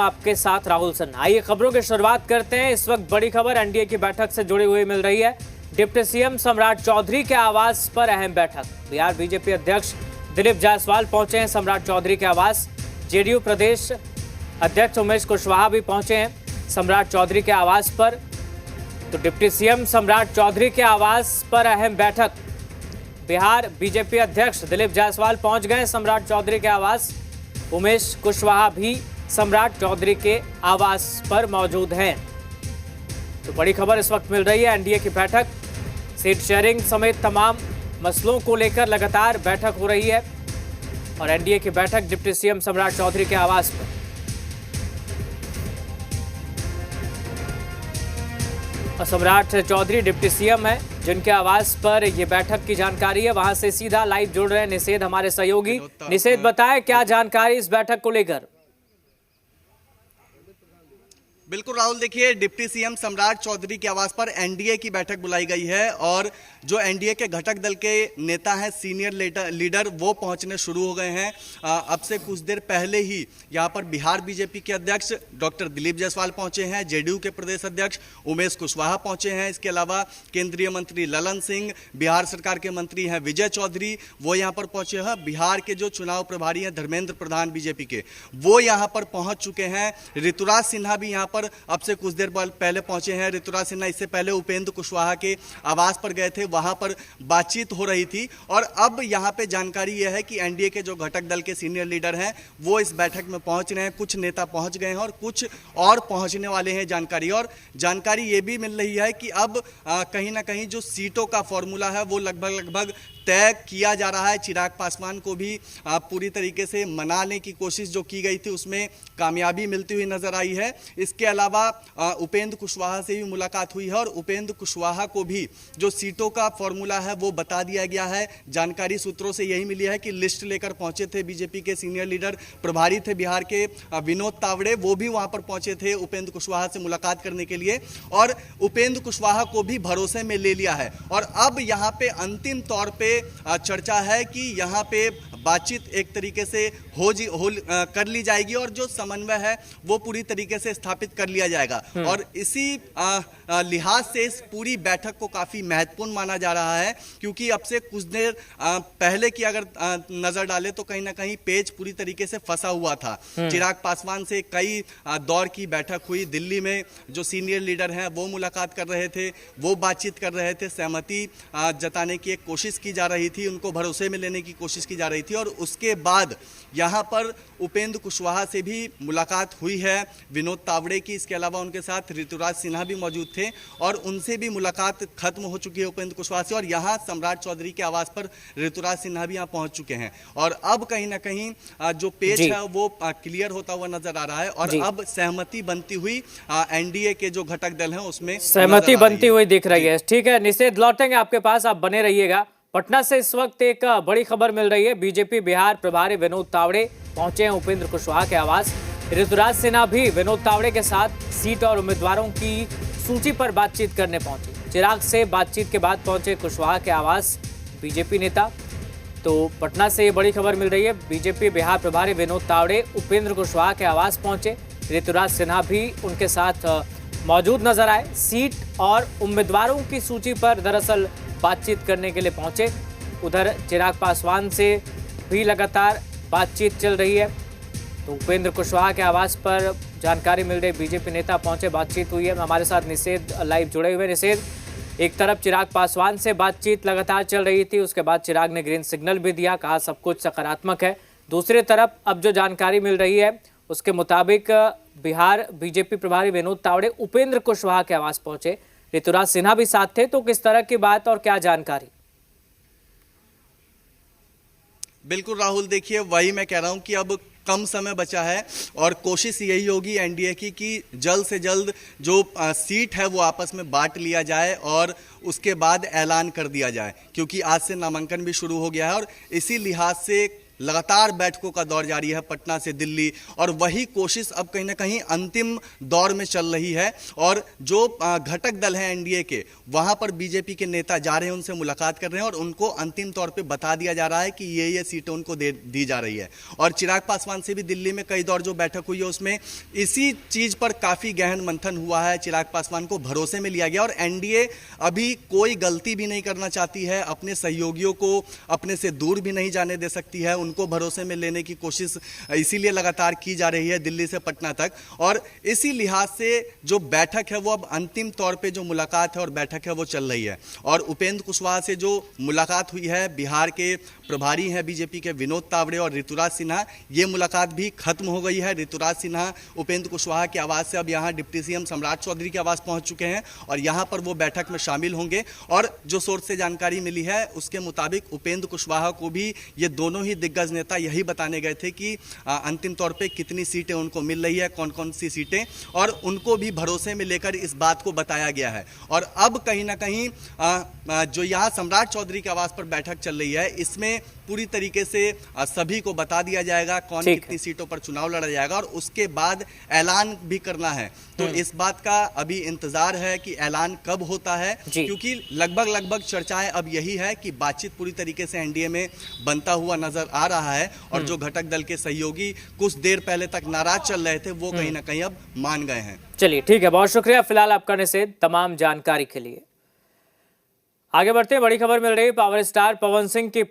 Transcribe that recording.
आपके साथ राहुल सन्ना। आइए खबरों की शुरुआत करते हैं। इस वक्त बड़ी खबर एनडीए की बैठक से जुड़ी हुई मिल रही है। डिप्टी सीएम सम्राट चौधरी के आवास पर अहम बैठक। बिहार बीजेपी अध्यक्ष दिलीप जायसवाल पहुंचे हैं सम्राट चौधरी के आवास। जेडीयू प्रदेश अध्यक्ष उमेश कुशवाहा भी पहुंचे हैं सम्राट चौधरी के आवास पर। तो डिप्टी सीएम सम्राट चौधरी के आवास पर अहम बैठक। बिहार बीजेपी अध्यक्ष दिलीप जायसवाल पहुंच गए सम्राट चौधरी के आवास। उमेश कुशवाहा भी सम्राट चौधरी के आवास पर मौजूद हैं। तो बड़ी खबर इस वक्त मिल रही है। एनडीए की बैठक, सीट शेयरिंग समेत तमाम मसलों को लेकर लगातार बैठक हो रही है और एनडीए की बैठक डिप्टी सीएम सम्राट चौधरी के आवास पर। और सम्राट चौधरी डिप्टी सीएम है जिनके आवास पर यह बैठक की जानकारी है। वहां से सीधा लाइव जुड़ रहे हैं निषेध, हमारे सहयोगी। निषेध, बताएं क्या जानकारी इस बैठक को लेकर। बिल्कुल राहुल, देखिए डिप्टी सीएम सम्राट चौधरी के आवास पर एनडीए की बैठक बुलाई गई है और जो एनडीए के घटक दल के नेता हैं, सीनियर लीडर, वो पहुंचने शुरू हो गए हैं। अब से कुछ देर पहले ही यहां पर बिहार बीजेपी के अध्यक्ष डॉक्टर दिलीप जायसवाल पहुंचे हैं, जेडीयू के प्रदेश अध्यक्ष उमेश कुशवाहा पहुंचे हैं। इसके अलावा केंद्रीय मंत्री ललन सिंह, बिहार सरकार के मंत्री हैं विजय चौधरी, वो यहाँ पर पहुंचे हैं। बिहार के जो चुनाव प्रभारी हैं धर्मेंद्र प्रधान बीजेपी के, वो यहाँ पर पहुंच चुके हैं। ऋतुराज सिन्हा भी यहाँ अब से कुछ देर पहले पहुंचे हैं। ऋतुराज सिन्हा इससे पहले उपेंद्र कुशवाहा के आवास पर गए थे, वहां पर बातचीत हो रही थी। और अब यहां पे जानकारी यह है कि एनडीए के जो घटक दल के सीनियर लीडर हैं वो इस बैठक में पहुंच रहे हैं। कुछ नेता पहुंच गए हैं और कुछ और पहुंचने वाले हैं। जानकारी ये भी मिल रही है कि अब कहीं ना कहीं जो सीटों का फॉर्मूला है वो लगभग तय किया जा रहा है। चिराग पासवान को भी पूरी तरीके से मनाने की कोशिश जो की गई थी उसमें कामयाबी मिलती हुई नजर आई है। इसके अलावा उपेंद्र कुशवाहा से भी मुलाकात हुई है और उपेंद्र कुशवाहा को भी जो सीटों का फॉर्मूला है वो बता दिया गया है। जानकारी सूत्रों से यही मिली है कि लिस्ट लेकर पहुंचे थे बीजेपी के सीनियर लीडर, प्रभारी थे बिहार के विनोद तावड़े, वो भी वहां पर पहुंचे थे उपेंद्र कुशवाहा से मुलाकात करने के लिए और उपेंद्र कुशवाहा को भी भरोसे में ले लिया है। और अब यहाँ पे अंतिम तौर पे चर्चा है कि यहाँ पे बातचीत एक तरीके से कर ली जाएगी और जो समन्वय है वो पूरी तरीके से स्थापित कर लिया जाएगा। और इसी लिहाज से इस पूरी बैठक को काफी महत्वपूर्ण माना जा रहा है, क्योंकि अब से कुछ देर पहले की अगर नजर डाले तो कहीं ना कहीं पेच पूरी तरीके से फंसा हुआ था। चिराग पासवान से कई दौर की बैठक हुई, दिल्ली में जो सीनियर लीडर हैं वो मुलाकात कर रहे थे, वो बातचीत कर रहे थे, सहमति जताने की एक कोशिश की जा रही थी, उनको भरोसे में लेने की कोशिश की जा रही थी। और उसके बाद यहाँ पर उपेंद्र कुशवाहा से भी मुलाकात हुई है विनोद तावड़े की। इसके अलावा उनके साथ ऋतुराज सिन्हा भी मौजूद थे और उनसे भी मुलाकात खत्म हो चुकी है उपेंद्र कुशवाहा से। और यहाँ सम्राट चौधरी के आवास पर ऋतुराज सिन्हा भी यहाँ पहुंच चुके हैं और अब कहीं ना कहीं जो पेच है वो क्लियर होता हुआ नजर आ रहा है और अब सहमति बनती हुई एनडीए के जो घटक दल है उसमें सहमति बनती हुई दिख रही है। ठीक है निषेध, लौटेंगे आपके पास, आप बने रहिएगा। पटना से इस वक्त एक बड़ी खबर मिल रही है। बीजेपी बिहार प्रभारी विनोद तावड़े पहुंचे हैं उपेंद्र कुशवाहा के आवास। ऋतुराज सिन्हा भी विनोद तावड़े के साथ सीट और उम्मीदवारों की सूची पर बातचीत करने पहुंचे। चिराग से बातचीत के बाद पहुंचे कुशवाहा के आवास बीजेपी नेता। तो पटना से ये बड़ी खबर मिल रही है। बीजेपी बिहार प्रभारी विनोद तावड़े उपेंद्र कुशवाहा के आवास पहुंचे। ऋतुराज सिन्हा भी उनके साथ मौजूद नजर आए। सीट और उम्मीदवारों की सूची पर दरअसल बातचीत करने के लिए पहुंचे। उधर चिराग पासवान से भी लगातार बातचीत चल रही है। तो उपेंद्र कुशवाहा के आवास पर जानकारी मिल रही, बीजेपी नेता पहुंचे, बातचीत हुई है। हमारे साथ निषेध लाइव जुड़े हुए। निषेध, एक तरफ चिराग पासवान से बातचीत लगातार चल रही थी, उसके बाद चिराग ने ग्रीन सिग्नल भी दिया, कहा सब कुछ सकारात्मक है। दूसरी तरफ अब जो जानकारी मिल रही है उसके मुताबिक बिहार बीजेपी प्रभारी विनोद तावड़े उपेंद्र कुशवाहा के आवास पहुंचे। ऋतुराज सिन्हा भी साथ थे। तो किस तरह की बात और क्या जानकारी? बिल्कुल राहुल, देखिए वही मैं कह रहा हूं कि अब कम समय बचा है और कोशिश यही होगी एनडीए की कि जल्द से जल्द जो सीट है वो आपस में बांट लिया जाए और उसके बाद ऐलान कर दिया जाए, क्योंकि आज से नामांकन भी शुरू हो गया है और इसी लिहाज से लगातार बैठकों का दौर जारी है पटना से दिल्ली, और वही कोशिश अब कहीं ना कहीं अंतिम दौर में चल रही है। और जो घटक दल हैं एनडीए के, वहां पर बीजेपी के नेता जा रहे हैं, उनसे मुलाकात कर रहे हैं और उनको अंतिम तौर पे बता दिया जा रहा है कि ये सीटें उनको दी जा रही है। और चिराग पासवान से भी दिल्ली में कई दौर जो बैठक हुई है उसमें इसी चीज पर काफी गहन मंथन हुआ है। चिराग पासवान को भरोसे में लिया गया और एनडीए अभी कोई गलती भी नहीं करना चाहती है, अपने सहयोगियों को अपने से दूर भी नहीं जाने दे सकती है, उनको भरोसे में लेने की कोशिश इसीलिए लगातार की जा रही है दिल्ली से पटना तक। और इसी लिहाज से जो बैठक है वो अब अंतिम तौर पे जो मुलाकात है और बैठक है वो चल रही है। और उपेंद्र कुशवाहा से जो मुलाकात हुई है, बिहार के प्रभारी हैं बीजेपी के विनोद तावड़े और ऋतुराज सिन्हा, ये मुलाकात भी खत्म हो गई है। ऋतुराज सिन्हा उपेंद्र कुशवाहा के आवास से अब यहाँ डिप्टी सीएम सम्राट चौधरी के आवास पहुंच चुके हैं और यहाँ पर वो बैठक में शामिल होंगे। और जो सोर्स से जानकारी मिली है उसके मुताबिक उपेंद्र कुशवाहा को भी ये दोनों ही दिग्गज नेता यही बताने गए थे कि अंतिम तौर पे कितनी सीटें उनको मिल रही है, कौन कौन सी सीटें, और उनको भी भरोसे में लेकर इस बात को बताया गया है। और अब कहीं ना कहीं जो यहाँ सम्राट चौधरी के आवास पर बैठक चल रही है, इसमें पूरी तरीके से सभी को बता दिया जाएगा कौन कितनी सीटों पर चुनाव लड़ा जाएगा और उसके बाद ऐलान भी करना है। तो इस बात का अभी इंतजार है कि ऐलान कब होता है, क्योंकि लगभग चर्चाएं अब यही है कि बातचीत पूरी तरीके से एनडीए में बनता हुआ नजर आ रहा है और जो घटक दल के सहयोगी कुछ देर पहले तक नाराज चल रहे थे वो कहीं ना कहीं अब मान गए हैं। चलिए ठीक है, बहुत शुक्रिया फिलहाल आपका निषेध तमाम जानकारी के लिए। आगे बढ़ते हैं, बड़ी खबर मिल रही है पावर स्टार पवन सिंह की